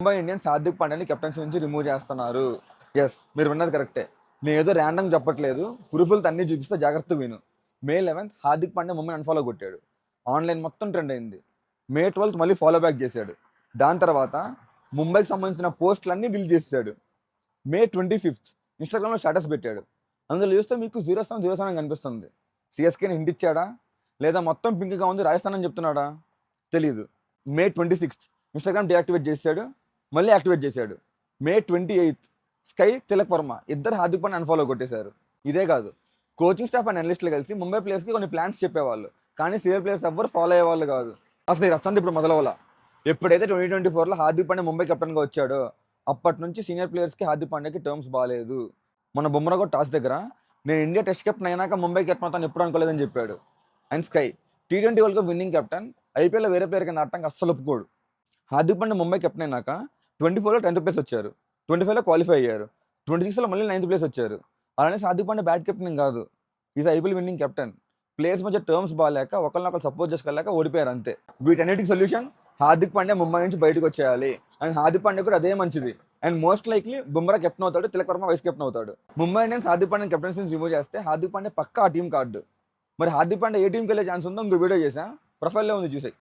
Mumbai Indians Hardik పాండ్యాని captaincy నుంచి remove చేస్తున్నారు. Yes, మీరు విన్నది కరెక్టే. నేను ఏదో ర్యాండమ్ చెప్పట్లేదు, ప్రూఫ్లతో అన్ని చూపిస్తే జాగ్రత్త విను. మే 11 హార్దిక్ పాండ్యా ముంబై అన్ఫాలో కొట్టాడు. ఆన్లైన్ మొత్తం ట్రెండ్ అయింది. మే 12 మళ్ళీ ఫాలో బ్యాక్ చేశాడు. దాని తర్వాత ముంబైకి సంబంధించిన పోస్టులన్నీ డిలీట్ చేశాడు. మే 25 ఇన్స్టాగ్రామ్లో స్టేటస్ పెట్టాడు. అందులో చూస్తే మీకు 0-7 కనిపిస్తుంది. సిఎస్కేని హింట్ ఇచ్చాడా, లేదా మొత్తం పింక్గా ఉంది రాజస్థాన్ అని చెప్తున్నాడా తెలీదు. మే 26 ఇన్స్టాగ్రామ్ డీయాక్టివేట్ చేశాడు, మళ్ళీ యాక్టివేట్ చేశాడు. మే 28 స్కై, తిలక్ వర్మ ఇద్దరు హార్దిక్ పాండ్యా అన్ఫాలో కొట్టేశారు. ఇదే కాదు, కోచింగ్ స్టాఫ్ అండ్ అనలిస్టులు కలిసి ముంబై ప్లేయర్స్కి కొన్ని ప్లాన్స్ చెప్పేవాళ్ళు, కానీ సీనియర్ ప్లేయర్స్ ఎవ్వరు ఫాలో అయ్యేవాళ్ళు కాదు. అసలు ఈ రచ్చంతా ఇప్పుడు మొదలవల. ఎప్పుడైతే 2024లో హార్దిక్ పాండ్యా ముంబై కెప్టెన్గా వచ్చాడో అప్పటి నుంచి సీనియర్ ప్లేయర్స్కి హార్దిక్ పాండ్యాకి టర్మ్స్ బాగాలేదు. మన బుమ్రా కూడా టాస్ దగ్గర నేను ఇండియా టెస్ట్ కెప్టెన్ అయినాక ముంబై కెప్టెన్ అవుతాను ఎప్పుడు అనుకోలేదని చెప్పాడు. And sky T20 world cup winning captain, ఐపీఎల్లో వేరే ప్లేయర్ కింద ఆడటానికి అస్సలు ఒప్పుకోడు. హార్దిక్ పాండ్యా ముంబై కెప్టెన్ అయినాక 24లో 10th ప్లేస్ వచ్చారు, 25లో క్వాలిఫై అయ్యారు, 26లో మళ్ళీ 9th ప్లేస్ వచ్చారు. అలానే హార్దిక్ పాండ్యా బ్యాట్ కెప్టెన్ కాదు, is IPL winning captain. Players మధ్య టర్మ్స్ బాగాలేక ఒకరినొకరు సపోర్ట్ చేసుకోలేక ఓడిపోయారు అంతే. వీటన్నిటికి సొల్యూషన్ హార్దిక్ పాండ్యా ముంబై నుంచి బయటకు వచ్చేయాలి. అండ్ హార్దిక్ పాండ్యా కూడా అదే మంచిది. And most likely Bumrah captain అవుతాడు, తిలక్ వర్మ వైస్ కెప్టెన్ అవుతాడు. Mumbai Indians Hardik Pandya captaincy remove చేస్తే హార్దిక్ పాండ్యా పక్కా ఆ టీం కార్డు. మరి హార్దిక్ పాండ్యా ఏ టీంకి వెళ్ళే ఛాన్స్ ఉందో ఇంకో వీడియో చేసా, ప్రొఫైల్లో ఉంది చూసాయి.